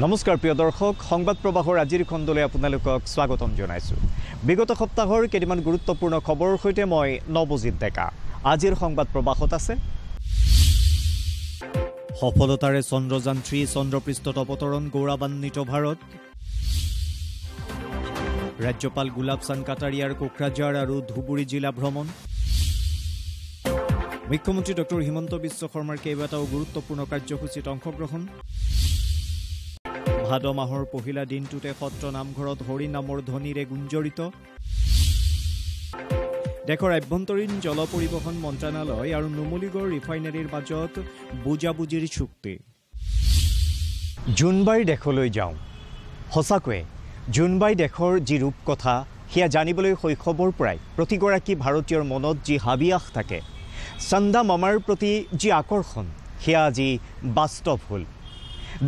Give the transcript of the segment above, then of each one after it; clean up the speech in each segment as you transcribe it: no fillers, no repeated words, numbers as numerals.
নমস্কাৰ প্ৰিয় দৰ্শক সংবাদ প্ৰবাহৰ আজিৰ খণ্ডলৈ আপোনালোকক স্বাগতম জনাইছো। বিগত সপ্তাহৰ কেইটামান গুৰুত্বপূৰ্ণ খবৰৰ সৈতে মই নৱজিত ডেকা। আজিৰ সংবাদ প্ৰবাহত আছে সফলতাৰে চন্দ্ৰযান 3 চন্দ্ৰপৃষ্ঠত অৱতৰণ গৌৰৱান্বিত ভাৰত। ৰাজ্যপাল গুলাব চান্দ কাটাৰিয়াৰ কোকৰাঝাৰ আৰু ধুবুৰী জিলা ভ্ৰমণ। মুখ্যমন্ত্ৰী ডক্টৰ হিমন্ত বিশ্ব শৰ্মাৰ কেইবাটাও গুৰুত্বপূৰ্ণ কাৰ্যসূচীত অংশগ্ৰহণ। ভাদ মাহৰ পহিলা দিনটোতে সত্ৰ নামঘৰত হৰি নামৰ ধ্বনিৰে গুঞ্জৰিত। দেশৰ আভ্যন্তৰীণ জল পৰিবহণ মন্ত্ৰণালয় আৰু নুমলীগড় ৰিফাইনাৰীৰ মাজত বুজাবুজিৰ চুক্তি। জোনবাই দেশলৈ যাওঁ। সঁচাকৈয়ে জোনবাই দেশৰ যি ৰূপকথা সেয়া জানিবলৈ শৈশৱৰ পৰাই প্ৰতিগৰাকী ভাৰতীয়ৰ মনত যি হাবিয়াস থাকে, চন্দা মামাৰ প্ৰতি যি আকৰ্ষণ সেয়া আজি বাস্তৱ হ'ল।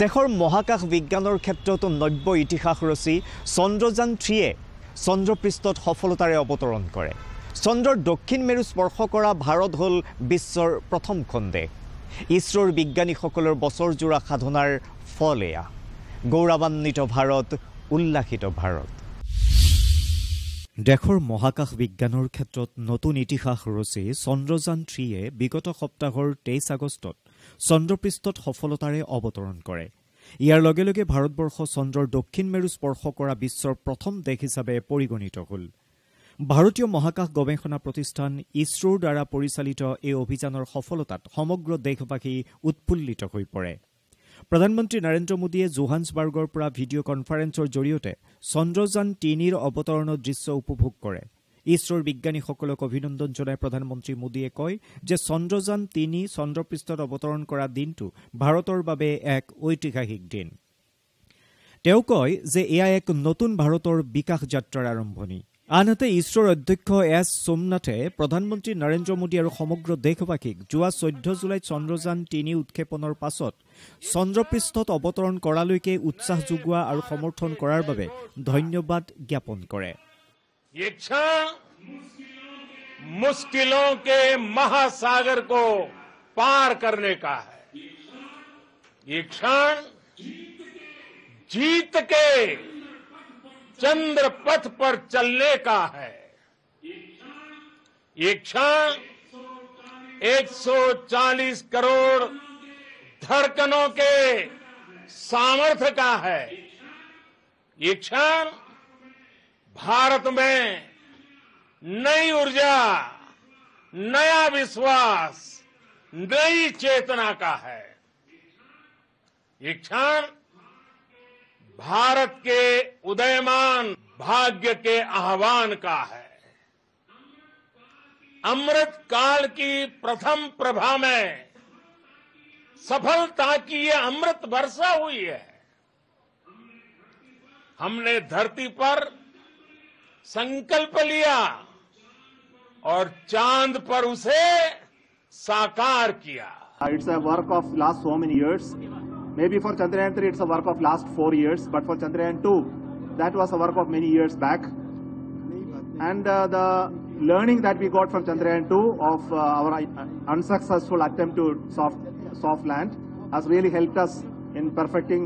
দেশৰ মহাকাশ বিজ্ঞানৰ ক্ষেত্ৰত নব্য ইতিহাস ৰচি চন্দ্ৰযান 3 চন্দ্ৰপৃষ্ঠত সফলতাৰে অৱতৰণ কৰে। চন্দ্ৰৰ দক্ষিণ মেৰু স্পৰ্শ কৰা ভাৰত হ'ল বিশ্বৰ প্ৰথমখন দেশ। ইছৰোৰ বিজ্ঞানীসকলৰ বছৰজোৰা সাধনাৰ ফল এয়া। গৌৰৱান্বিত ভাৰত, উল্লাসিত ভাৰত। দেশৰ মহাকাশ বিজ্ঞানৰ ক্ষেত্ৰত নতুন ইতিহাস ৰচি চন্দ্ৰযান 3 বিগত সপ্তাহৰ 23 আগষ্টত চন্দ্ৰপৃষ্ঠত সফলতাৰে অৱতৰণ কৰে। ইয়াৰ লগে লগে ভাৰতবৰ্ষ চন্দ্ৰৰ দক্ষিণ মেৰু স্পৰ্শ কৰা বিশ্বৰ প্ৰথম দেশ হিচাপে পৰিগণিত হ'ল। ভাৰতীয় মহাকাশ গৱেষণা প্ৰতিষ্ঠান ইছৰোৰ দ্বাৰা পৰিচালিত এই অভিযানৰ সফলতাত সমগ্ৰ দেশবাসী উৎফুল্লিত হৈ পৰে। প্ৰধানমন্ত্ৰী নৰেন্দ্ৰ মোদীয়ে জোহান্সবাৰ্গৰ পৰা ভিডিঅ' কনফাৰেন্সৰ জৰিয়তে চন্দ্ৰযান 3ৰ অৱতৰণৰ দৃশ্য উপভোগ কৰে। ইছৰোৰ বিজ্ঞানীসকলক অভিনন্দন জনাই প্ৰধানমন্ত্ৰী মোদীয়ে কয় যে চন্দ্ৰযান 3 চন্দ্ৰপৃষ্ঠত অৱতৰণ কৰা দিনটো ভাৰতৰ বাবে এক ঐতিহাসিক দিন। তেওঁ কয় যে এয়া এক নতুন ভাৰতৰ বিকাশ যাত্ৰাৰ আৰম্ভণি। আনহাতে ইছৰোৰ অধ্যক্ষ এছ সোমনাথে প্ৰধানমন্ত্ৰী নৰেন্দ্ৰ মোদী আৰু সমগ্ৰ দেশবাসীক যোৱা 14 জুলাইত চন্দ্ৰযান 3 উৎক্ষেপণৰ পাছত চন্দ্ৰপৃষ্ঠত অৱতৰণ কৰালৈকে উৎসাহ যোগোৱা আৰু সমৰ্থন কৰাৰ বাবে ধন্যবাদ জ্ঞাপন কৰে। ये क्षण मुश्किलों के महासागर को पार करने का है। ये क्षण जीत के चंद्र पथ पर चलने का है। ये क्षण 140 करोड़ धड़कनों के सामर्थ्य का है। ये क्षण भारत में नई ऊर्जा, नया विश्वास, नई चेतना का है। ये क्षण भारत के उदयमान भाग्य के आह्वान का है। अमृत काल की प्रथम प्रभा में सफलता की ये अमृत वर्षा हुई है। हमने धरती पर संकल्प लिया और चांद पर उसे साकार किया। It's a work of last so many years. Maybe for Chandrayaan 3 it's a work of last 4 years, but for Chandrayaan 2 that was a work of many years back. And the learning that we got from Chandrayaan 2 of our unsuccessful attempt to soft land has really helped us in perfecting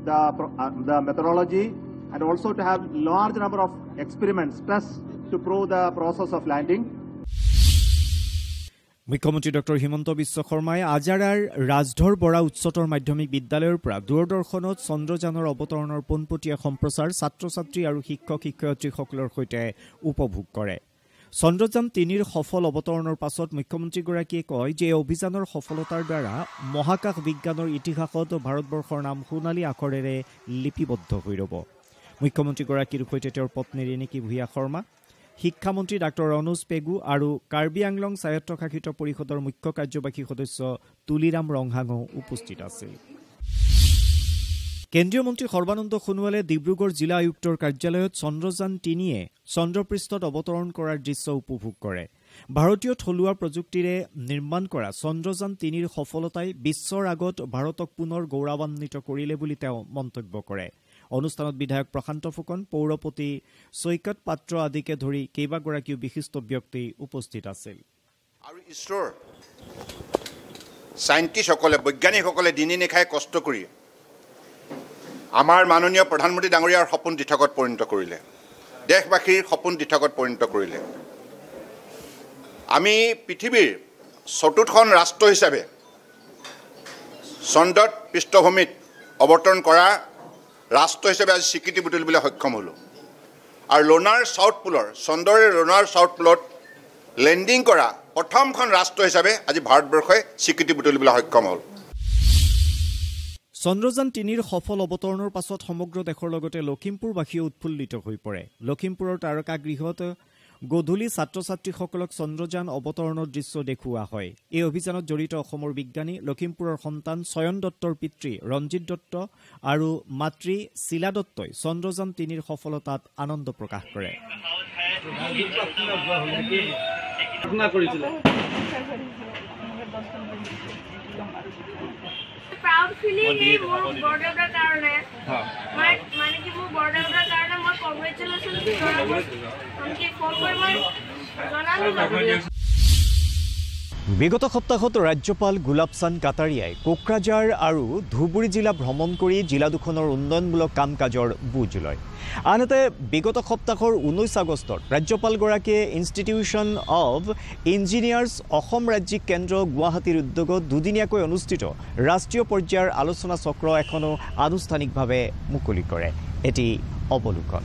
the methodology and also to have large number of experiments tests to prove the process of landing. মুখ্যমন্ত্ৰী doctor Himanta Biswa শৰ্মাই আজাৰাৰ ৰাজধৰ বৰা উচ্চতৰ মাধ্যমিক বিদ্যালয়ৰ পৰা দূৰদৰ্শনত চন্দ্ৰযানৰ অৱতৰণৰ পোনপটীয়া সম্প্ৰচাৰ ছাত্ৰ ছাত্ৰী আৰু শিক্ষক শিক্ষয়িত্ৰীসকলৰ সৈতে উপভোগ কৰে। চন্দ্ৰযান 3ৰ সফল অৱতৰণৰ পাছত মুখ্যমন্ত্ৰীগৰাকীয়ে কয় যে এই অভিযানৰ সফলতাৰ দ্বাৰা মহাকাশ বিজ্ঞানৰ ইতিহাসত ভাৰতবৰ্ষৰ নাম সোণালী আখৰেৰে লিপিবদ্ধ হৈ ৰ'ব। মুখ্যমন্ত্ৰীগৰাকীৰ সৈতে তেওঁৰ পত্নী ৰেণিকী ভূঞা শৰ্মা, শিক্ষামন্ত্ৰী ডাক্তৰ অনুজ পেগু আৰু কাৰ্বি আংলং স্বায়ত্তশাসিত পৰিষদৰ মুখ্য কাৰ্যবাহী সদস্য তুলিৰাম ৰংহাঙো উপস্থিত আছিল। কেন্দ্ৰীয় মন্ত্ৰী সৰ্বানন্দ সোণোৱালে ডিব্ৰুগড় জিলা আয়ুক্তৰ কাৰ্যালয়ত চন্দ্ৰযান 3 চন্দ্ৰপৃষ্ঠত অৱতৰণ কৰাৰ দৃশ্য উপভোগ কৰে। ভাৰতীয় থলুৱা প্ৰযুক্তিৰে নিৰ্মাণ কৰা চন্দ্ৰযান 3ৰ সফলতাই বিশ্বৰ আগত ভাৰতক পুনৰ গৌৰৱান্বিত কৰিলে বুলি তেওঁ মন্তব্য কৰে। অনুষ্ঠানত বিধায়ক প্ৰশান্ত ফুকন, পৌৰপতি সৈকত পাত্ৰ আদিকে ধৰি কেইবাগৰাকীও বিশিষ্ট ব্যক্তি উপস্থিত আছিল। আৰু ইছৰোৰ সাইন্টিষ্টসকলে বৈজ্ঞানিকসকলে দিনে নিশাই কষ্ট কৰি আমাৰ মাননীয় প্ৰধানমন্ত্ৰী ডাঙৰীয়াৰ সপোন দিঠকত পৰিণত কৰিলে, দেশবাসীৰ সপোন দিঠকত পৰিণত কৰিলে। আমি পৃথিৱীৰ চতুৰ্থখন ৰাষ্ট্ৰ হিচাপে চন্দ্ৰত পৃষ্ঠভূমিত অৱতৰণ কৰা ৰাষ্ট্ৰ হিচাপে আজি স্বীকৃতি বুটলিবলৈ সক্ষম হ'লোঁ। আৰু লুনাৰ চাউথ পোলৰ চন্দ্ৰৰে লুনাৰ চাউথ পোলত লেণ্ডিং কৰা প্ৰথমখন ৰাষ্ট্ৰ হিচাপে আজি ভাৰতবৰ্ষই স্বীকৃতি বুটলিবলৈ সক্ষম হ'ল। চন্দ্ৰযান ৩ৰ সফল অৱতৰণৰ পাছত সমগ্ৰ দেশৰ লগতে লখিমপুৰবাসীয়ে উৎফুল্লিত হৈ পৰে। লখিমপুৰৰ তাৰকাগৃহত গধূলি ছাত্ৰ ছাত্ৰীসকলক চন্দ্ৰযান অৱতৰণৰ দৃশ্য দেখুওৱা হয়। এই অভিযানত জড়িত অসমৰ বিজ্ঞানী লখিমপুৰৰ সন্তান চয়ন দত্তৰ পিতৃ ৰঞ্জিত দত্ত আৰু মাতৃ শীলা দত্তই চন্দ্ৰযান ৩ৰ সফলতাত আনন্দ প্ৰকাশ কৰে। प्राउड फीलिंग है मोर बॉर्डर कारण है माने कि मोर बॉर्डर कारण मोर कांग्रेचुलेशन हमके फोन पर मैं जनालो। বিগত সপ্তাহত ৰাজ্যপাল গুলাব চান্দ কাটাৰিয়াই কোকৰাঝাৰ আৰু ধুবুৰী জিলা ভ্ৰমণ কৰি জিলা দুখনৰ উন্নয়নমূলক কাম কাজৰ বুজ লয়। আনহাতে বিগত সপ্তাহৰ 19 আগষ্টত ৰাজ্যপালগৰাকীয়ে ইনষ্টিটিউশ্যন অৱ ইঞ্জিনিয়াৰ্ছ অসম ৰাজ্যিক কেন্দ্ৰ গুৱাহাটীৰ উদ্যোগত দুদিনীয়াকৈ অনুষ্ঠিত ৰাষ্ট্ৰীয় পৰ্যায়ৰ আলোচনা চক্ৰ এখনো আনুষ্ঠানিকভাৱে মুকলি কৰে। এটি অৱলোকন।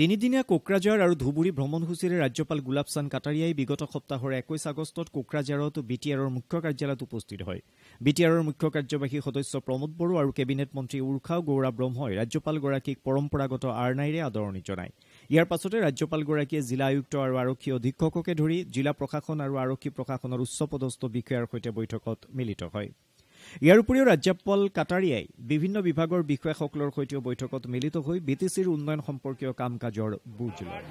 তিনিদিনীয়া কোকৰাঝাৰ আৰু ধুবুৰী ভ্ৰমণসূচীৰে ৰাজ্যপাল গুলাব চান্দ কাটাৰিয়াই বিগত সপ্তাহৰ 21 আগষ্টত কোকৰাঝাৰত BTRৰ মুখ্য কাৰ্যালয়ত উপস্থিত হয়। BTRৰ মুখ্য কাৰ্যবাহী সদস্য প্ৰমোদ বড়ো আৰু কেবিনেট মন্ত্ৰী উৰ্খাও গৌৰা ব্ৰহ্মই ৰাজ্যপালগৰাকীক পৰম্পৰাগত আৰ্নাইৰে আদৰণি জনায়। ইয়াৰ পাছতে ৰাজ্যপালগৰাকীয়ে জিলা আয়ুক্ত আৰু আৰক্ষী অধীক্ষককে ধৰি জিলা প্ৰশাসন আৰু আৰক্ষী প্ৰশাসনৰ উচ্চপদস্থ বিষয়াৰ সৈতে বৈঠকত মিলিত হয়। ইয়াৰ উপৰিও ৰাজ্যপাল কাটাৰিয়াই বিভিন্ন বিভাগৰ বিষয়াসকলৰ সৈতেও বৈঠকত মিলিত হৈ BTCৰ উন্নয়ন সম্পৰ্কীয় কাম কাজৰ বুজ লয়।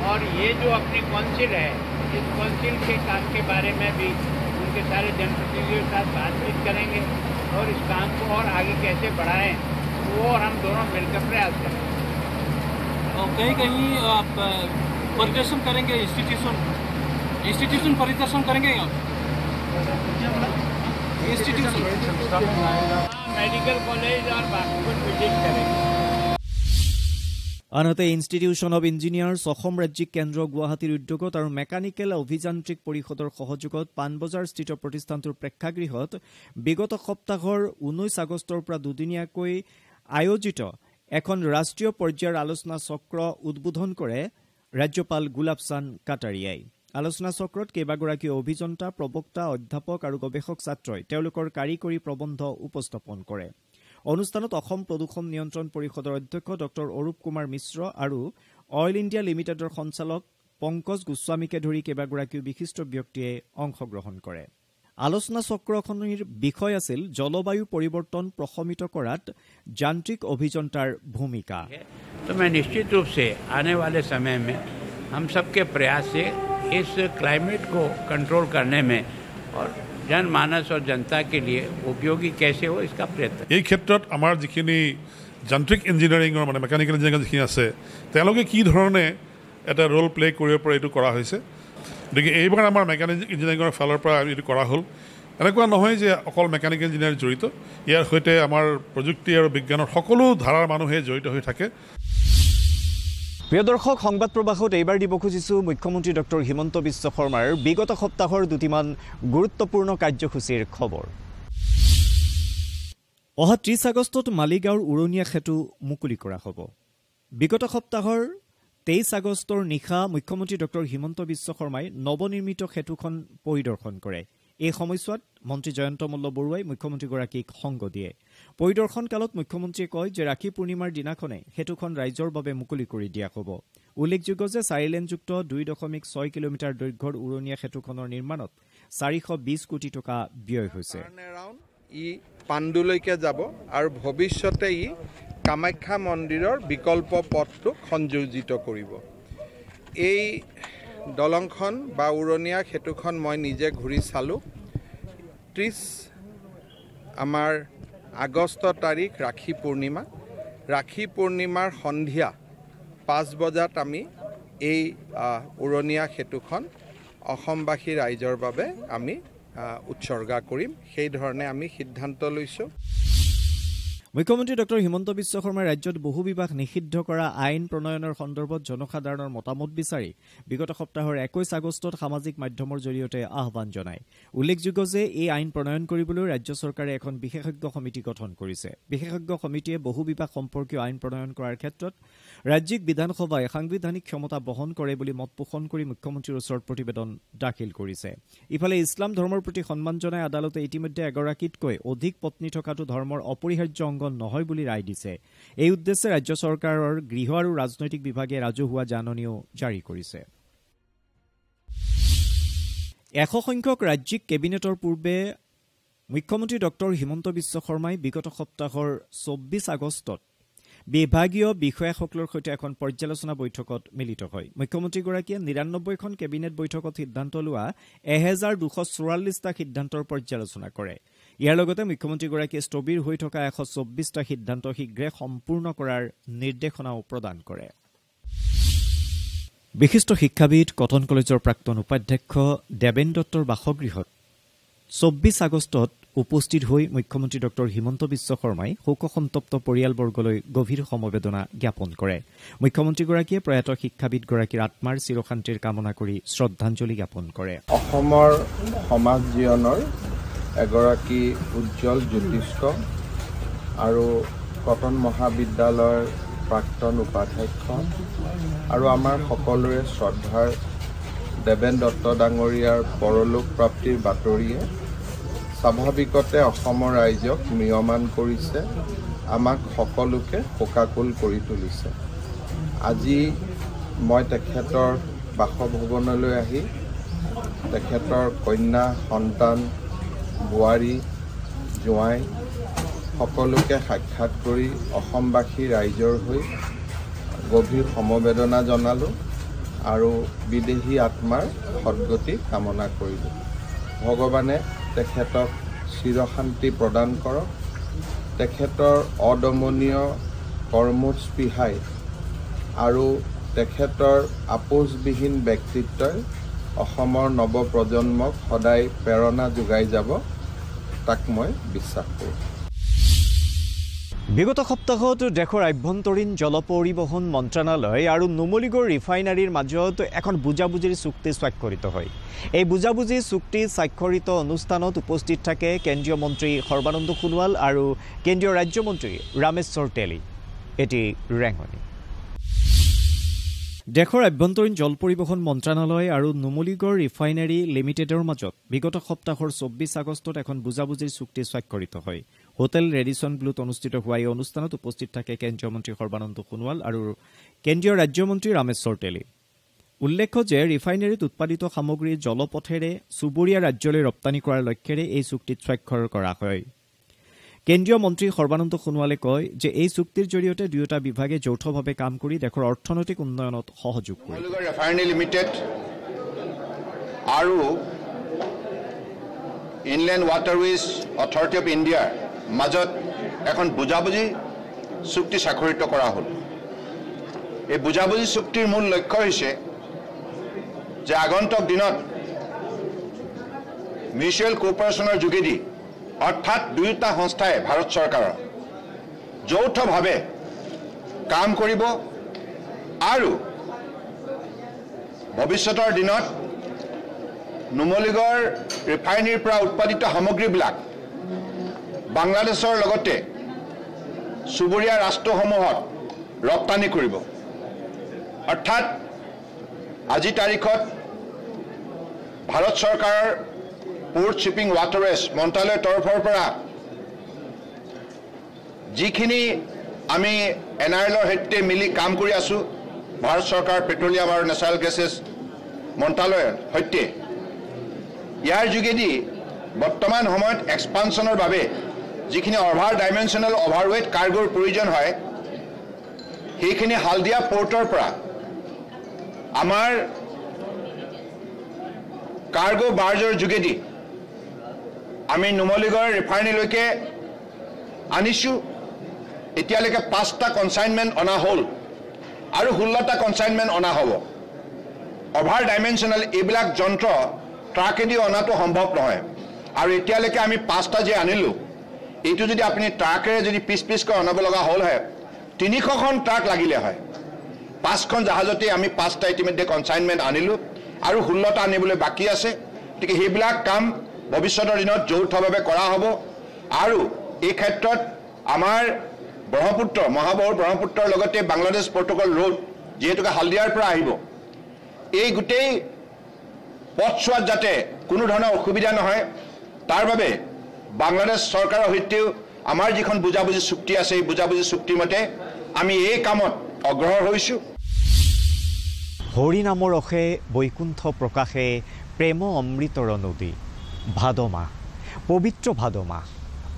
और ये जो अपनी काउंसिल है, इस काउंसिल के काम के बारे में भी उनके सारे जनप्रतिनिधियों के साथ बातचीत करेंगे और इस काम को और आगे कैसे बढ़ाएं वो और हम दोनों मिलकर प्रयास करेंगे। और कहीं कहीं आप परिदर्शन करेंगे, इंस्टीट्यूशन परिदर्शन करेंगे इंस्टीट्यूशन मेडिकल कॉलेज और बाकी को विजिट करेंगे। আনহাতে ইনষ্টিটিউশ্যন অৱ ইঞ্জিনিয়াৰ্ছ অসম ৰাজ্যিক কেন্দ্ৰ গুৱাহাটীৰ উদ্যোগত আৰু মেকানিকেল অভিযান্ত্ৰিক পৰিষদৰ সহযোগত পাণবজাৰস্থিত প্ৰতিষ্ঠানটোৰ প্ৰেক্ষাগৃহত বিগত সপ্তাহৰ 19 আগষ্টৰ পৰা দুদিনীয়াকৈ আয়োজিত এখন ৰাষ্ট্ৰীয় পৰ্যায়ৰ আলোচনা চক্ৰ উদ্বোধন কৰে ৰাজ্যপাল গুলাব চান্দ কাটাৰিয়াই। আলোচনা চক্ৰত কেইবাগৰাকী অভিযন্তা, প্ৰবক্তা, অধ্যাপক আৰু গৱেষক ছাত্ৰই তেওঁলোকৰ কাৰিকৰী প্ৰবন্ধ উপস্থাপন কৰে। অনুষ্ঠানত অসম প্ৰদূষণ নিয়ন্ত্ৰণ পৰিষদৰ অধ্যক্ষ ডক্টৰ অৰূপ কুমাৰ মিশ্ৰ আৰু অইল ইণ্ডিয়া লিমিটেডৰ সঞ্চালক পংকজ গোস্বামীকে ধৰি কেইবাগৰাকীও বিশিষ্ট ব্যক্তিয়ে অংশগ্ৰহণ কৰে। আলোচনা চক্ৰখনৰ বিষয় আছিল জলবায়ু পৰিৱৰ্তন প্ৰশমিত কৰাত যান্ত্ৰিক অভিযন্তাৰ ভূমিকা। तो मैं निश्चित रूप से आने वाले समय में हम सबके प्रयास से इस क्लाइमेट को कंट्रोल करने में और जनमानस और जनता के लिए उपयोगी कैसे हो इसका प्रयत्न। এই ক্ষেত্ৰত আমাৰ যিখিনি যান্ত্ৰিক ইঞ্জিনিয়াৰিঙৰ মানে মেকানিকেল ইঞ্জিনিয়াৰিং যিখিনি আছে তেওঁলোকে কি ধৰণে এটা ৰোল প্লে কৰিব পাৰে এইটো কৰা হৈছে। গতিকে এইবাৰ আমাৰ মেকানিকেল ইঞ্জিনিয়াৰিঙৰ ফালৰ পৰা এইটো কৰা হ'ল। এনেকুৱা নহয় যে অকল মেকানিকেল ইঞ্জিনিয়াৰ জড়িত, ইয়াৰ সৈতে আমাৰ প্ৰযুক্তি আৰু বিজ্ঞানৰ সকলো ধাৰাৰ মানুহে জড়িত হৈ থাকে। প্ৰিয় দৰ্শক, সংবাদ প্ৰবাহত এইবাৰ দিব খুজিছো মুখ্যমন্ত্ৰী ডক্টৰ হিমন্ত বিশ্ব শৰ্মাৰ বিগত সপ্তাহৰ দুটিমান গুৰুত্বপূৰ্ণ কাৰ্যসূচীৰ খবৰ। অহা 30 আগষ্টত মালিগাঁৱৰ উৰণীয়া সেতু মুকলি কৰা হ'ব। বিগত সপ্তাহৰ 23 আগষ্টৰ নিশা মুখ্যমন্ত্ৰী ডক্টৰ হিমন্ত বিশ্ব শৰ্মাই নৱনিৰ্মিত সেতুখন পৰিদৰ্শন কৰে। এই সময়ছোৱাত মন্ত্ৰী জয়ন্ত মল্ল বৰুৱাই মুখ্যমন্ত্ৰীগৰাকীক সংগ দিয়ে। পৰিদৰ্শন কালত মুখ্যমন্ত্ৰীয়ে কয় যে ৰাখী পূৰ্ণিমাৰ দিনাখনে সেতুখন ৰাইজৰ বাবে মুকলি কৰি দিয়া হ'ব। উল্লেখযোগ্য যে 4 লেনযুক্ত 2.6 কিলোমিটাৰ দৈৰ্ঘ্যৰ উৰণীয়া সেতুখনৰ নিৰ্মাণত 420 কোটি টকা ব্যয় হৈছে। ই পাণ্ডুলৈকে যাব আৰু ভৱিষ্যতে ই কামাখ্যা মন্দিৰৰ বিকল্প পথটোক সংযোজিত কৰিব। এই দলংখন বা উৰণীয়া সেতুখন মই নিজে ঘূৰি চালোঁ। 30 আমাৰ আগষ্ট তাৰিখ ৰাখী পূৰ্ণিমা। ৰাখী পূৰ্ণিমাৰ সন্ধিয়া 5 বজাত আমি এই উৰণীয়া সেতুখন অসমবাসী ৰাইজৰ বাবে আমি উৎসৰ্গা কৰিম সেই ধৰণে আমি সিদ্ধান্ত লৈছোঁ মুখ্যমন্ত্ৰী ডক্টৰ হিমন্ত বিশ্ব শৰ্মাই ৰাজ্যত বহু বিবাহ নিষিদ্ধ কৰা আইন প্ৰণয়নৰ সন্দৰ্ভত জনসাধাৰণৰ মতামত বিচাৰি বিগত সপ্তাহৰ 21 আগষ্টত সামাজিক মাধ্যমৰ জৰিয়তে আহ্বান জনায় উল্লেখযোগ্য যে এই আইন প্ৰণয়ন কৰিবলৈ ৰাজ্য চৰকাৰে এখন বিশেষজ্ঞ সমিতি গঠন কৰিছে বিশেষজ্ঞ সমিতিয়ে বহু বিবাহ সম্পৰ্কীয় আইন প্ৰণয়ন কৰাৰ ক্ষেত্ৰত ৰাজ্যিক বিধানসভাই সাংবিধানিক ক্ষমতা বহন কৰে বুলি মত পোষণ কৰি মুখ্যমন্ত্ৰীৰ ওচৰত প্ৰতিবেদন দাখিল কৰিছে ইফালে ইছলাম ধৰ্মৰ প্ৰতি সন্মান জনাই আদালতে ইতিমধ্যে এগৰাকীতকৈ অধিক পত্নী থকাটো ধৰ্মৰ অপৰিহাৰ্য অংগ নহয় বুলি ৰায় দিছে এই উদ্দেশ্যে ৰাজ্য চৰকাৰৰ গৃহ আৰু ৰাজনৈতিক বিভাগে ৰাজহুৱা জাননীও জাৰি কৰিছে 100 সংখ্যক ৰাজ্যিক কেবিনেটৰ পূৰ্বে মুখ্যমন্ত্ৰী ডক্টৰ হিমন্ত বিশ্ব শৰ্মাই বিগত সপ্তাহৰ 24 আগষ্টত বিভাগীয় বিষয়াসকলৰ সৈতে এখন পৰ্যালোচনা বৈঠকত মিলিত হয় মুখ্যমন্ত্ৰীগৰাকীয়ে 99খন কেবিনেট বৈঠকত সিদ্ধান্ত লোৱা 1244টা সিদ্ধান্তৰ পৰ্যালোচনা কৰে ইয়াৰ লগতে মুখ্যমন্ত্ৰীগৰাকীয়ে স্থবিৰ হৈ থকা 124টা সিদ্ধান্ত শীঘ্ৰে সম্পূৰ্ণ কৰাৰ নিৰ্দেশনাও প্ৰদান কৰে বিশিষ্ট শিক্ষাবিদ কটন কলেজৰ প্ৰাক্তন উপাধ্যক্ষ দেবেন দত্তৰ বাসগৃহত 24 আগষ্টত উপস্থিত হৈ মুখ্যমন্ত্ৰী ডক্টৰ হিমন্ত বিশ্ব শৰ্মাই শোকসন্তপ্ত পৰিয়ালবৰ্গলৈ গভীৰ সমবেদনা জ্ঞাপন কৰে মুখ্যমন্ত্ৰীগৰাকীয়ে প্ৰয়াত শিক্ষাবিদগৰাকীৰ আত্মাৰ চিৰশান্তিৰ কামনা কৰি শ্ৰদ্ধাঞ্জলি জ্ঞাপন কৰে অসমৰ সমাজ জীৱনৰ এগৰাকী উজ্জ্বল জ্যোতিষ্ক আৰু কটন মহাবিদ্যালয়ৰ প্ৰাক্তন উপাধ্যক্ষ আৰু আমাৰ সকলোৰে শ্ৰদ্ধাৰ দেবেন দত্ত ডাঙৰীয়াৰ পৰলোক প্ৰাপ্তিৰ বাতৰিয়ে স্বাভাৱিকতে অসমৰ ৰাইজক ম্ৰিয়মান কৰিছে আমাক সকলোকে শোকাকুল কৰি তুলিছে আজি মই তেখেতৰ বাসভৱনলৈ আহি তেখেতৰ কন্যা সন্তান বোৱাৰী জোৱাই সকলোকে সাক্ষাৎ কৰি অসমবাসী ৰাইজৰ হৈ গভীৰ সমবেদনা জনালোঁ আৰু বিদেহী আত্মাৰ সদ্গতি কামনা কৰিলোঁ ভগৱানে তেখেতক চিৰশান্তি প্ৰদান কৰক তেখেতৰ অদমনীয় কৰ্মস্পৃহাই আৰু তেখেতৰ আপোচবিহীন ব্যক্তিত্বই অসমৰ নৱপ্ৰজন্মক সদায় প্ৰেৰণা যোগাই যাব তাক মই বিশ্বাস কৰোঁ বিগত সপ্তাহত দেশৰ আভ্যন্তৰীণ জল পৰিবহণ মন্ত্ৰণালয় আৰু নুমলীগড় ৰিফাইনাৰীৰ মাজত এখন বুজাবুজিৰ চুক্তি স্বাক্ষৰিত হয় এই বুজাবুজি চুক্তি স্বাক্ষৰিত অনুষ্ঠানত উপস্থিত থাকে কেন্দ্ৰীয় মন্ত্ৰী সৰ্বানন্দ সোণোৱাল আৰু কেন্দ্ৰীয় ৰাজ্যমন্ত্ৰী ৰামেশ্বৰ তেলী এটি ৰেঙনি দেশৰ আভ্যন্তৰীণ জল পৰিবহণ মন্ত্ৰণালয় আৰু নুমলীগড় ৰিফাইনাৰী লিমিটেডৰ মাজত বিগত সপ্তাহৰ 24 আগষ্টত এখন বুজাবুজিৰ চুক্তি স্বাক্ষৰিত হয় হোটেল ৰেডিসন ব্লুত অনুষ্ঠিত হোৱা এই অনুষ্ঠানত উপস্থিত থাকে কেন্দ্ৰীয় মন্ত্ৰী সৰ্বানন্দ সোণোৱাল আৰু কেন্দ্ৰীয় ৰাজ্যমন্ত্ৰী ৰামেশ্বৰ তেলী উল্লেখ্য যে ৰিফাইনাৰীত উৎপাদিত সামগ্ৰী জলপথেৰে চুবুৰীয়া ৰাজ্যলৈ ৰপ্তানি কৰাৰ লক্ষ্যৰে এই চুক্তিত স্বাক্ষৰ কৰা হয় কেন্দ্ৰীয় মন্ত্ৰী সৰ্বানন্দ সোণোৱালে কয় যে এই চুক্তিৰ জৰিয়তে দুয়োটা বিভাগে যৌথভাৱে কাম কৰি দেশৰ অৰ্থনৈতিক উন্নয়নত সহযোগ কৰিব ৰিফাইনাৰী লিমিটেড আৰু ইনলেণ্ড ৱাটাৰৱেজ অথৰিটি অফ ইণ্ডিয়াৰ মাজত এখন বুজাবুজি চুক্তি স্বাক্ষৰিত কৰা হ'ল এই বুজাবুজি চুক্তিৰ মূল লক্ষ্য হৈছে যে আগন্তুক দিনত মিউচুৱেল কোঅপাৰেশ্যনৰ যোগেদি অৰ্থাৎ দুয়োটা সংস্থাই ভাৰত চৰকাৰৰ যৌথভাৱে কাম কৰিব আৰু ভৱিষ্যতৰ দিনত নুমলীগড় ৰিফাইনাৰীৰ পৰা উৎপাদিত সামগ্ৰীবিলাক বাংলাদেশৰ লগতে চুবুৰীয়া ৰাষ্ট্ৰসমূহত ৰপ্তানি কৰিব অৰ্থাৎ আজি তাৰিখত ভাৰত চৰকাৰৰ পোৰ্ট শ্বিপিং ৱাটাৰৱেজ মন্ত্ৰালয়ৰ তৰফৰ পৰা যিখিনি আমি এনআৰএলৰ সৈতে মিলি কাম কৰি আছোঁ ভাৰত চৰকাৰ পেট্ৰলিয়াম আৰু নেচাৰেল গেছেছ মন্ত্ৰালয়ৰ সৈতে ইয়াৰ যোগেদি বৰ্তমান সময়ত এক্সপানশ্যনৰ বাবে যিখিনি অভাৰ ডাইমেনশ্যনেল অভাৰৱেট কাৰ্গোৰ প্ৰয়োজন হয় সেইখিনি হালদিয়া পোৰ্টৰ পৰা আমাৰ কাৰ্গো বাৰ্জৰ যোগেদি আমি নুমলীগড় ৰিফাইনাৰীলৈকে আনিছোঁ এতিয়ালৈকে 5টা কনচাইনমেণ্ট অনা হ'ল আৰু 16টা কনচাইনমেণ্ট অনা হ'ব অভাৰ ডাইমেনশ্যনেল এইবিলাক যন্ত্ৰ ট্ৰাকেদি অনাটো সম্ভৱ নহয় আৰু এতিয়ালৈকে আমি 5টা যে আনিলোঁ এইটো যদি আপুনি ট্ৰাকেৰে যদি পিচ অনাব লগা হ'ল হয় 300খন ট্ৰাক লাগিলে হয় 5খন জাহাজতে আমি 5টা ইতিমধ্যে কনচাইনমেণ্ট আনিলোঁ আৰু 16টা আনিবলৈ বাকী আছে গতিকে সেইবিলাক কাম ভৱিষ্যতৰ দিনত যৌথভাৱে কৰা হ'ব আৰু এই ক্ষেত্ৰত আমাৰ ব্ৰহ্মপুত্ৰ মহাবাহু ব্ৰহ্মপুত্ৰৰ লগতে বাংলাদেশ প্ৰট'কল ৰোড যেহেতুকে হালদিয়াৰ পৰা আহিব এই গোটেই পথছোৱাত যাতে কোনো ধৰণৰ অসুবিধা নহয় তাৰ বাবে বাংলাদেশ চৰকাৰৰ সৈতেও আমাৰ যিখন বুজাবুজি চুক্তি আছে এই বুজাবুজি চুক্তি মতে আমি এই কামত অগ্ৰসৰ হৈছোঁ হৰি নামৰ ৰসে বৈকুণ্ঠ প্ৰকাশে প্ৰেম অমৃতৰ নদী ভাদ মাহ পবিত্ৰ ভাদ মাহ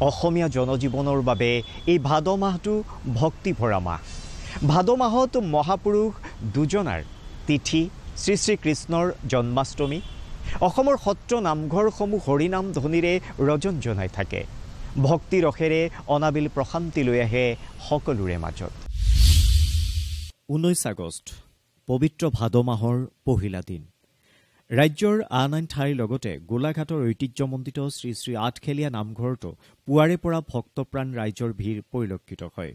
অসমীয়া জনজীৱনৰ বাবে এই ভাদ মাহটো ভক্তি ভৰা মাহ ভাদ মাহত মহাপুৰুষ দুজনাৰ তিথি শ্ৰী শ্ৰী কৃষ্ণৰ জন্মাষ্টমী অসমৰ সত্ৰ নামঘৰসমূহ হৰিনাম ধ্বনিৰে ৰজন জনাই থাকে ভক্তি ৰসেৰে অনাবিল প্ৰশান্তি লৈ আহে সকলোৰে মাজত 19 আগষ্ট পবিত্ৰ ভাদ মাহৰ পহিলা দিন ৰাজ্যৰ আন ঠাইৰ লগতে গোলাঘাটৰ ঐতিহ্যমণ্ডিত শ্ৰী শ্ৰী আঠখেলীয়া নামঘৰতো পুৱাৰে পৰা ভক্তপ্ৰাণ ৰাইজৰ ভিৰ পৰিলক্ষিত হয়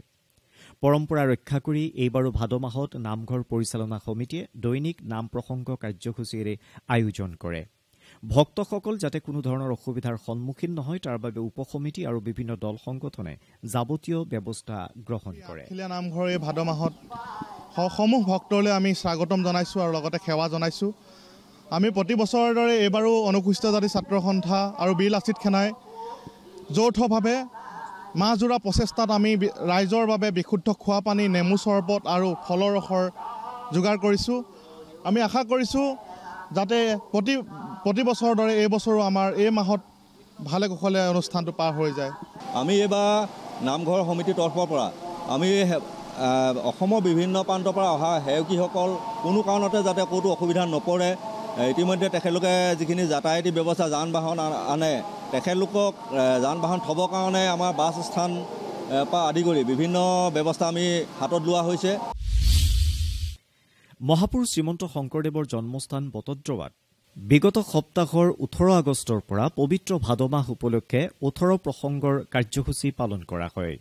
পৰম্পৰা ৰক্ষা কৰি এইবাৰো ভাদ মাহত নামঘৰ পৰিচালনা সমিতিয়ে দৈনিক নাম প্ৰসংগ কাৰ্যসূচীৰে আয়োজন কৰে ভক্তসকল যাতে কোনো ধৰণৰ অসুবিধাৰ সন্মুখীন নহয় তাৰ বাবে উপসমিতি আৰু বিভিন্ন দল সংগঠনে যাৱতীয় ব্যৱস্থা গ্ৰহণ কৰে আঠখেলীয়া নামঘৰ এই ভাদ মাহত সমূহ ভক্তলৈ আমি স্বাগতম জনাইছোঁ আৰু লগতে সেৱা জনাইছোঁ আমি প্ৰতি বছৰৰ দৰে এইবাৰো অনুসূচিত জাতি ছাত্ৰ সন্থা আৰু বীৰ লাচিত সেনাই যৌথভাৱে মাহজোৰা প্ৰচেষ্টাত আমি ৰাইজৰ বাবে বিশুদ্ধ খোৱা পানী নেমু চৰবত আৰু ফলৰ ৰসৰ যোগাৰ কৰিছোঁ আমি আশা কৰিছোঁ যাতে প্ৰতি বছৰৰ দৰে এই বছৰো আমাৰ এই মাহত ভালে কুশলে অনুষ্ঠানটো পাৰ হৈ যায় আমি এইবাৰ নামঘৰ সমিতিৰ তৰফৰ পৰা আমি অসমৰ বিভিন্ন প্ৰান্তৰ পৰা অহা সেৱকীসকল কোনো কাৰণতে যাতে ক'তো অসুবিধা নপৰে ইতিমধ্যে তেখেতলোকে যিখিনি যাতায়াতী ব্যৱস্থা যান বাহন আনে তেখেতলোকক যান বাহন থবৰ কাৰণে আমাৰ বাছ স্থান পৰা আদি কৰি বিভিন্ন ব্যৱস্থা আমি হাতত লোৱা হৈছে মহাপুৰুষ শ্ৰীমন্ত শংকৰদেৱৰ জন্মস্থান বটদ্ৰৱাত বিগত সপ্তাহৰ 18 আগষ্টৰ পৰা পবিত্ৰ ভাদ মাহ উপলক্ষে 18 প্ৰসংগৰ কাৰ্যসূচী পালন কৰা হয়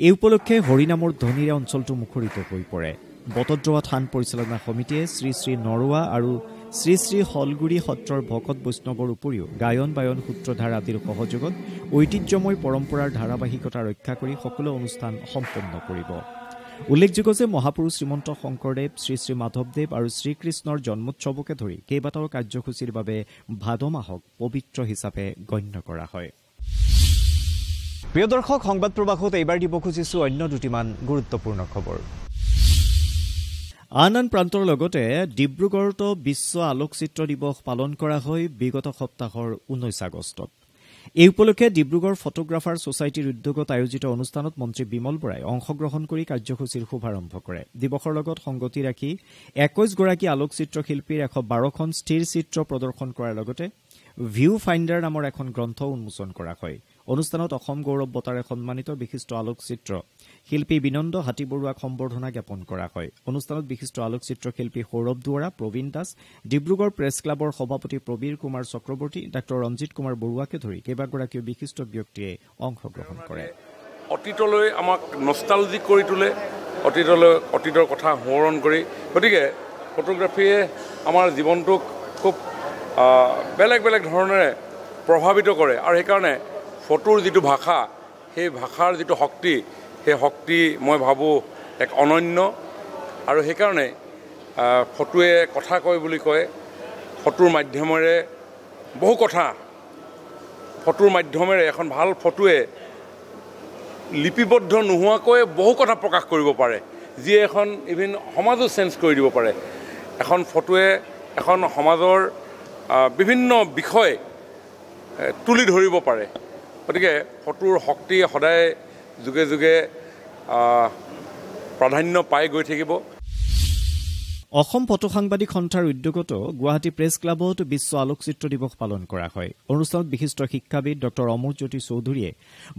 এই উপলক্ষে হৰিনামৰ ধ্বনিৰে অঞ্চলটো মুখৰিত হৈ পৰে বটদ্ৰৱা থান পৰিচালনা সমিতিয়ে শ্ৰী শ্ৰী নৰোৱা আৰু শ্ৰী শ্ৰী হলগুৰি সত্ৰৰ ভকত বৈষ্ণৱৰ উপৰিও গায়ন বায়ন সূত্ৰধাৰ আদিৰ সহযোগত ঐতিহ্যময় পৰম্পৰাৰ ধাৰাবাহিকতা ৰক্ষা কৰি সকলো অনুষ্ঠান সম্পন্ন কৰিব উল্লেখযোগ্য যে মহাপুৰুষ শ্ৰীমন্ত শংকৰদেৱ শ্ৰী শ্ৰী মাধৱদেৱ আৰু শ্ৰীকৃষ্ণৰ জন্মোৎসৱকে ধৰি কেইবাটাও কাৰ্যসূচীৰ বাবে ভাদ মাহক পবিত্ৰ হিচাপে গণ্য কৰা হয় প্ৰিয় দৰ্শক সংবাদ প্ৰবাহত এইবাৰ দিব খুজিছো অন্য দুটিমান গুৰুত্বপূৰ্ণ খবৰ আন প্ৰান্তৰ লগতে ডিব্ৰুগড়ত বিশ্ব আলোকচিত্ৰ দিৱস পালন কৰা হয় বিগত সপ্তাহৰ 19 আগষ্টত এই উপলক্ষে ডিব্ৰুগড় ফটোগ্ৰাফাৰ ছ'চাইটিৰ উদ্যোগত আয়োজিত অনুষ্ঠানত মন্ত্ৰী বিমল বৰাই অংশগ্ৰহণ কৰি কাৰ্যসূচীৰ শুভাৰম্ভ কৰে দিৱসৰ লগত সংগতি ৰাখি 21 গৰাকী আলোকচিত্ৰ শিল্পীৰ 112খন স্থিৰ চিত্ৰ প্ৰদৰ্শন কৰাৰ লগতে ভিউ ফাইণ্ডাৰ নামৰ এখন গ্ৰন্থ উন্মোচন কৰা হয় অনুষ্ঠানত অসম গৌৰৱ বঁটাৰে সন্মানিত বিশিষ্ট আলোকচিত্ৰ শিল্পী বিনন্দ হাতীবৰুৱাক সম্বৰ্ধনা জ্ঞাপন কৰা হয় অনুষ্ঠানত বিশিষ্ট আলোকচিত্ৰ শিল্পী সৌৰভ দুৱৰা প্ৰবীণ দাস ডিব্ৰুগড় প্ৰেছ ক্লাবৰ সভাপতি প্ৰবীৰ কুমাৰ চক্ৰৱৰ্তী ডাঃ ৰঞ্জিত কুমাৰ বৰুৱাকে ধৰি কেইবাগৰাকীও বিশিষ্ট ব্যক্তিয়ে অংশগ্ৰহণ কৰে অতীতলৈ আমাক নষ্টালজিক কৰি তোলে অতীতৰ কথা সোঁৱৰণ কৰি গতিকে ফটোগ্ৰাফীয়ে আমাৰ জীৱনটোক খুব বেলেগ বেলেগ ধৰণেৰে প্ৰভাৱিত কৰে আৰু সেইকাৰণে ফটোৰ যিটো ভাষা সেই ভাষাৰ যিটো শক্তি সেই শক্তি মই ভাবোঁ এক অনন্য আৰু সেইকাৰণে ফটোৱে কথা কয় বুলি কয় ফটোৰ মাধ্যমেৰে বহু কথা ফটোৰ মাধ্যমেৰে এখন ভাল ফটোৱে লিপিবদ্ধ নোহোৱাকৈ বহু কথা প্ৰকাশ কৰিব পাৰে যিয়ে এখন ইভিন সমাজো চেঞ্জ কৰি দিব পাৰে এখন ফটোৱে এখন সমাজৰ বিভিন্ন বিষয় তুলি ধৰিব পাৰে গতিকে ফটোৰ শক্তি সদায় যুগে যুগে প্ৰাধান্য পাই গৈ থাকিব অসম ফটো সাংবাদিক সন্থাৰ উদ্যোগত গুৱাহাটী প্ৰেছ ক্লাবত বিশ্ব আলোকচিত্ৰ দিৱস পালন কৰা হয়। অনুষ্ঠানত বিশিষ্ট শিক্ষাবিদ ডক্টৰ অমৰজ্যোতি চৌধুৰীয়ে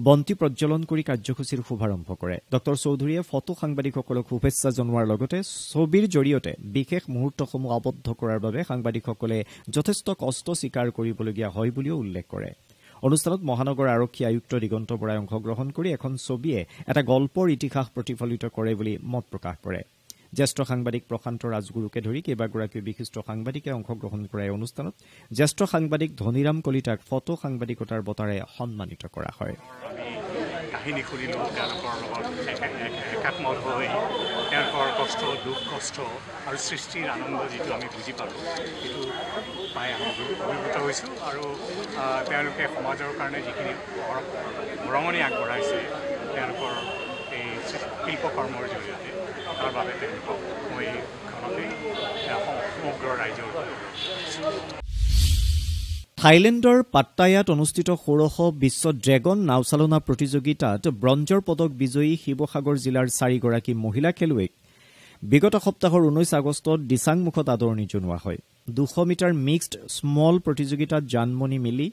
বন্তি প্ৰজ্বলন কৰি কাৰ্যসূচীৰ শুভাৰম্ভ কৰে। ডক্টৰ চৌধুৰীয়ে ফটো সাংবাদিকসকলক শুভেচ্ছা জনোৱাৰ লগতে ছবিৰ জৰিয়তে বিশেষ মুহূৰ্তসমূহ আবদ্ধ কৰাৰ বাবে সাংবাদিকসকলে যথেষ্ট কষ্ট স্বীকাৰ কৰিবলগীয়া হয় বুলিও উল্লেখ কৰে। অনুষ্ঠানত মহানগৰ আৰক্ষী আয়ুক্ত দিগন্ত বৰাই অংশগ্ৰহণ কৰি এখন ছবিয়ে এটা গল্পৰ ইতিহাস প্ৰতিফলিত কৰে বুলি মত প্ৰকাশ কৰে। জ্যেষ্ঠ সাংবাদিক প্ৰশান্ত ৰাজগুৰুকে ধৰি কেইবাগৰাকী বিশিষ্ট সাংবাদিকে অংশগ্ৰহণ কৰা এই অনুষ্ঠানত জ্যেষ্ঠ সাংবাদিক ধনীৰাম কলিতাক ফটো সাংবাদিকতাৰ বঁটাৰে সন্মানিত কৰা হয়। কাহিনী শুনিলোঁ তেওঁলোকৰ লগত একাত্মত হৈ তেওঁলোকৰ কষ্ট দুখ কষ্ট আৰু সৃষ্টিৰ আনন্দ যিটো আমি বুজি পালোঁ সেইটো পাই আমি অভিভূত হৈছোঁ আৰু তেওঁলোকে সমাজৰ কাৰণে যিখিনি বৰঙণি আগবঢ়াইছে তেওঁলোকৰ এই শিল্পকৰ্মৰ জৰিয়তে তাৰ বাবে তেওঁলোকক মই এইখনতেই সমগ্ৰ ৰাইজৰ থাইলেণ্ডৰ পাট্টায়াত অনুষ্ঠিত ষোড়শ বিশ্ব ড্ৰেগন নাওচালনা প্ৰতিযোগিতাত ব্ৰঞ্জৰ পদক বিজয়ী শিৱসাগৰ জিলাৰ 4গৰাকী মহিলা খেলুৱৈক বিগত সপ্তাহৰ 19 আগষ্টত দিচাংমুখত আদৰণি জনোৱা হয়। 200 মিটাৰ মিক্সড স্মল প্ৰতিযোগিতাত জানমণি মিলি,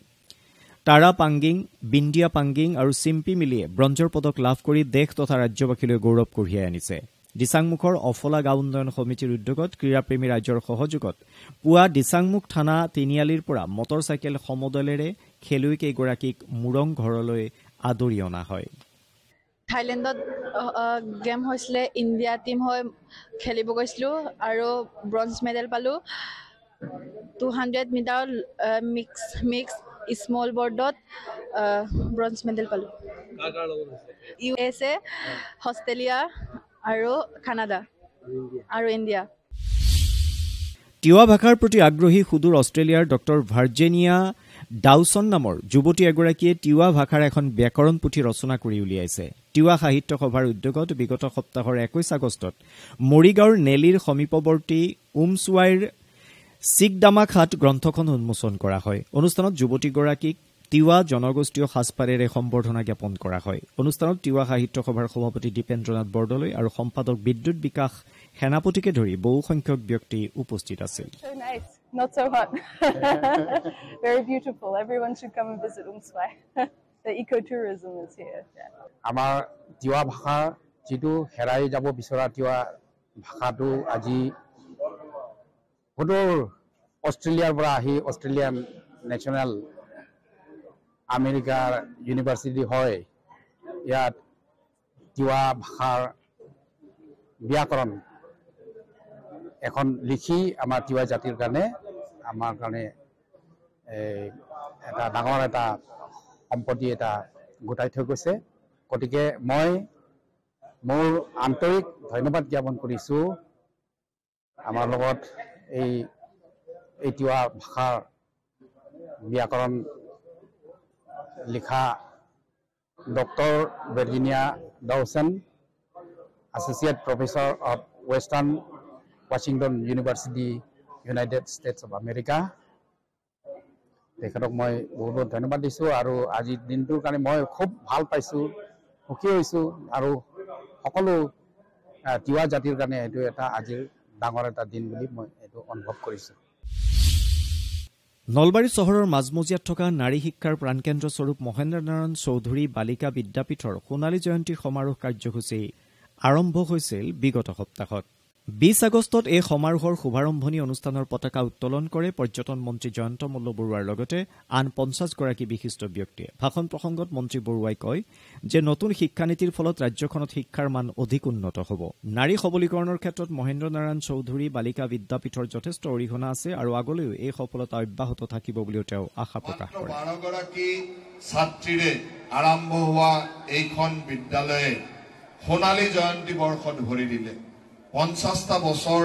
তাৰা পাংগিং, বিন্দিয়া পাংগিং আৰু চিম্পি মিলিয়ে ব্ৰঞ্জৰ পদক লাভ কৰি দেশ তথা ৰাজ্যবাসীলৈ গৌৰৱ কঢ়িয়াই আনিছে। দিচাংমুখৰ অফলা গাঁও উন্নয়ন সমিতিৰ উদ্যোগত ক্ৰীড়াপ্ৰেমী ৰাইজৰ সহযোগত পুৱা দিচাংমুখ থানা তিনিআলিৰ পৰা মটৰ চাইকেল সমদলেৰে খেলুৱৈকেইগৰাকীক মুৰং ঘৰলৈ আদৰি অনা হয়। থাইলেণ্ডত গেম হৈছিলে, ইণ্ডিয়া টিম হৈ খেলিব গৈছিলোঁ আৰু ব্ৰঞ্জ মেডেল পালোঁ। 200 মিটাৰ মিক্স স্মল বৰ্ডত ব্ৰঞ্জ মেডেল পালোঁ। USA, অষ্ট্ৰেলিয়া আৰু কানাডা আৰু ইণ্ডিয়া। তিৱা ভাষাৰ প্ৰতি আগ্ৰহী সুদূৰ অষ্ট্ৰেলিয়াৰ ডক্টৰ ভাৰ্জেনিয়া ডাউচন নামৰ যুৱতী এগৰাকীয়ে তিৱা ভাষাৰ এখন ব্যাকৰণ পুথি ৰচনা কৰি উলিয়াইছে। তিৱা সাহিত্য সভাৰ উদ্যোগত বিগত সপ্তাহৰ 21 আগষ্টত মৰিগাঁৱৰ নেলিৰ সমীপৱৰ্তী উমচুৱাইৰ চিকদামাখাত গ্ৰন্থখন উন্মোচন কৰা হয়। অনুষ্ঠানত যুৱতীগৰাকীক তিৱা জনগোষ্ঠীয় সাজপাৰেৰে সম্বৰ্ধনা জ্ঞাপন কৰা হয়। অনুষ্ঠানত তিৱা সাহিত্য সভাৰ সভাপতি দীপেন্দ্ৰনাথ বৰদলৈ আৰু সম্পাদক বিদ্যুৎ বিকাশ সেনাপতিকে ধৰি বহু সংখ্যক ব্যক্তি উপস্থিত আছিল। Not so hot. Very beautiful. Everyone should come and visit Umswai. The ecotourism is here. আমাৰ তিৱা ভাষা যিটো হেৰাই যাব বিচৰা তিৱা ভাষাটো আজি সুদূৰ অষ্ট্ৰেলিয়াৰ পৰা আহি অষ্ট্ৰেলিয়ান নেশ্যনেল আমেৰিকাৰ ইউনিভাৰ্চিটি হয় ইয়াত তিৱা ভাষাৰ ব্যাকৰণ এখন লিখি আমাৰ তিৱা জাতিৰ কাৰণে আমাৰ কাৰণে এটা ডাঙৰ এটা সম্পত্তি এটা গোটাই থৈ গৈছে। গতিকে মই মোৰ আন্তৰিক ধন্যবাদ জ্ঞাপন কৰিছোঁ আমাৰ লগত এই তিৱা ভাষাৰ ব্যাকৰণ লিখা doctor Virginia Dawson, associate professor of Western Washington University, United States of America. তেখেতক মই বহুত বহুত ধন্যবাদ দিছোঁ আৰু আজিৰ দিনটোৰ কাৰণে মই খুব ভাল পাইছোঁ, সুখী হৈছোঁ আৰু সকলো তিৱা জাতিৰ কাৰণে এইটো এটা আজিৰ ডাঙৰ এটা দিন বুলি মই এইটো অনুভৱ কৰিছোঁ। নলবাৰী চহৰৰ মাজমজিয়াত থকা নাৰী শিক্ষাৰ প্ৰাণকেন্দ্ৰ স্বৰূপ মহেন্দ্ৰ নাৰায়ণ চৌধুৰী বালিকা বিদ্যাপীঠৰ সোণালী জয়ন্তী সমাৰোহ কাৰ্যসূচী আৰম্ভ হৈছিল বিগত সপ্তাহত। 20 আগষ্টত এই সমাৰোহৰ শুভাৰম্ভণি অনুষ্ঠানৰ পতাকা উত্তোলন কৰে পৰ্যটন মন্ত্ৰী জয়ন্ত মল্ল বৰুৱাৰ লগতে আন 50গৰাকী বিশিষ্ট ব্যক্তিয়ে। ভাষণ প্ৰসংগত মন্ত্ৰী বৰুৱাই কয় যে নতুন শিক্ষানীতিৰ ফলত ৰাজ্যখনত শিক্ষাৰ মান অধিক উন্নত হ'ব। নাৰী সবলীকৰণৰ ক্ষেত্ৰত মহেন্দ্ৰ নাৰায়ণ চৌধুৰী বালিকা বিদ্যাপীঠৰ যথেষ্ট অৰিহণা আছে আৰু আগলৈও এই সফলতা অব্যাহত থাকিব বুলিও তেওঁ আশা প্ৰকাশ কৰে। 12গৰাকী ছাত্ৰীৰে আৰম্ভ হোৱা এইখন বিদ্যালয়ে সোণালী জয়ন্তী বৰ্ষত ভৰি দিলে। 50টা বছৰ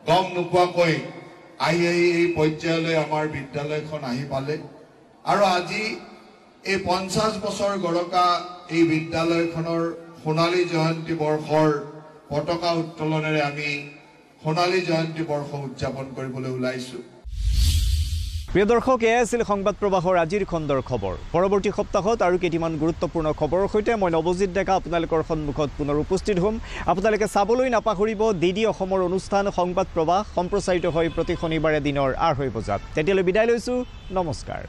গম নোপোৱাকৈ আহি এই পৰ্যায়লৈ আমাৰ বিদ্যালয়খন আহি পালে আৰু আজি এই 50 বছৰ গৰকা এই বিদ্যালয়খনৰ সোণালী জয়ন্তী বৰ্ষৰ পতাকা উত্তোলনেৰে আমি সোণালী জয়ন্তী বৰ্ষ উদযাপন কৰিবলৈ ওলাইছোঁ। প্ৰিয় দৰ্শক, এয়া আছিল সংবাদ প্ৰবাহৰ আজিৰ খণ্ডৰ খবৰ। পৰৱৰ্তী সপ্তাহত আৰু কেইটামান গুৰুত্বপূৰ্ণ খবৰৰ সৈতে মই নৱজিৎ ডেকা আপোনালোকৰ সন্মুখত পুনৰ উপস্থিত হ'ম। আপোনালোকে চাবলৈ নাপাহৰিব ডিডি অসমৰ অনুষ্ঠান সংবাদ প্ৰবাহ সম্প্ৰচাৰিত হয় প্ৰতি শনিবাৰে দিনৰ 2:30 বজাত। তেতিয়ালৈ বিদায় লৈছোঁ, নমস্কাৰ।